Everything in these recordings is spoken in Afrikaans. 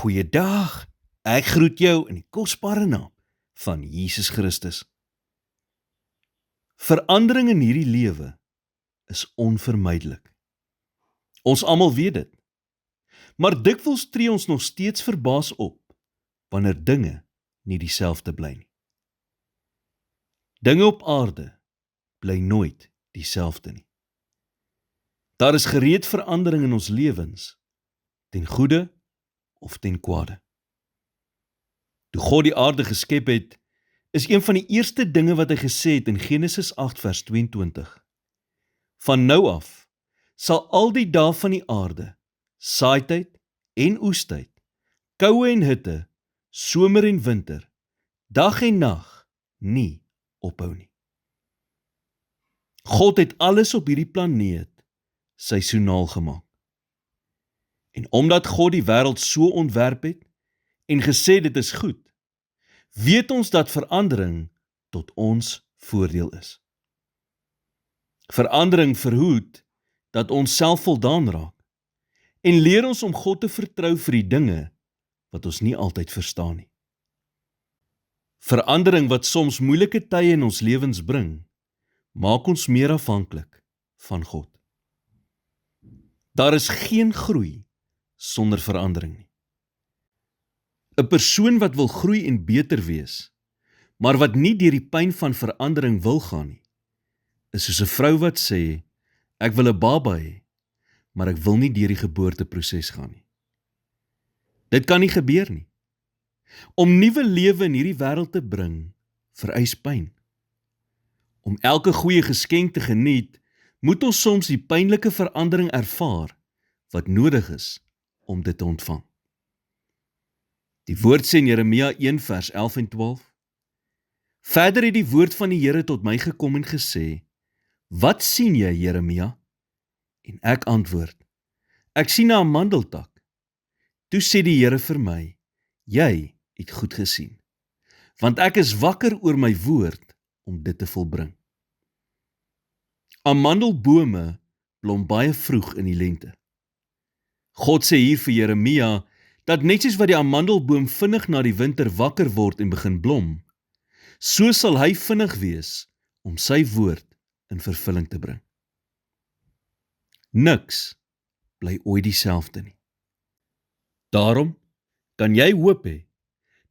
Goeiedag, ek groet jou in die kosbare naam van Jesus Christus. Verandering in hierdie lewe is onvermydelik. Ons almal weet dit. Maar dikwels tree ons nog steeds verbaas op wanneer dinge nie dieselfde bly nie. Dinge op aarde bly nooit dieselfde nie. Daar is gereed verandering in ons lewens, ten goeie of ten kwade. Toe God die aarde geskep het, is een van die eerste dinge wat hy gesê het in Genesis 8 vers 22. Van nou af sal al die dae van die aarde, saaityd en oestyd, koue en hitte, somer en winter, dag en nag nie ophou nie. God het alles op hierdie planeet seisoenaal gemaak. En omdat God die wêreld so ontwerp het en gesê dit is goed, weet ons dat verandering tot ons voordeel is. Verandering verhoed dat ons selfvoldaan raak en leer ons om God te vertrou vir die dinge wat ons nie altyd verstaan nie. Verandering wat soms moeilike tye in ons lewens bring, maak ons meer afhanklik van God. Daar is geen groei sonder verandering nie. 'n Persoon wat wil groei en beter wees, maar wat nie deur die pyn van verandering wil gaan nie, is soos 'n vrou wat sê, ek wil 'n baba hê, maar ek wil nie deur die geboorteproses gaan nie. Dit kan nie gebeur nie. Om nuwe lewe in hierdie wêreld te bring, vereis pyn. Om elke goeie geskenk te geniet, moet ons soms die pynlike verandering ervaar wat nodig is om dit te ontvang. Die woord sê in Jeremia 1 vers 11 en 12. Verder het die woord van die Here tot my gekom en gesê, wat sien jy, Jeremia? En ek antwoord, ek sien 'n amandeltak. Toe sê die Here vir my, jy het goed gesien, want ek is wakker oor my woord om dit te volbring. Amandelbome blom baie vroeg in die lente. God sê hier vir Jeremia, dat net soos wat die amandelboom vinnig na die winter wakker word en begin blom, so sal hy vinnig wees om sy woord in vervulling te bring. Niks bly ooit dieselfde nie. Daarom kan jy hoop hê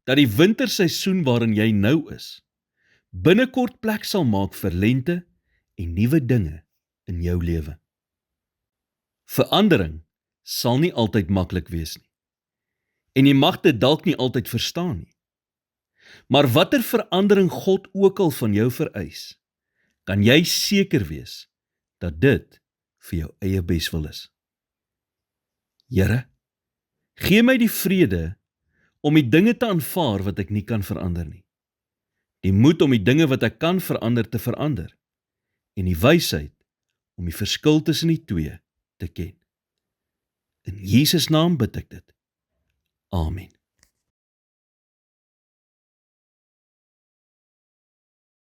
dat die winterseisoen waarin jy nou is, binnekort plek sal maak vir lente en nuwe dinge in jou lewe. Verandering sal nie altyd maklik wees nie. En jy mag dit dalk nie altyd verstaan nie. Maar watter verandering God ook al van jou vereis, kan jy seker wees dat dit vir jou eie beswil is. Here, gee my die vrede om die dinge te aanvaar wat ek nie kan verander nie. Die moed om die dinge wat ek kan verander te verander. En die wysheid om die verskil tussen die twee te ken. In Jesus naam bid ek dit. Amen.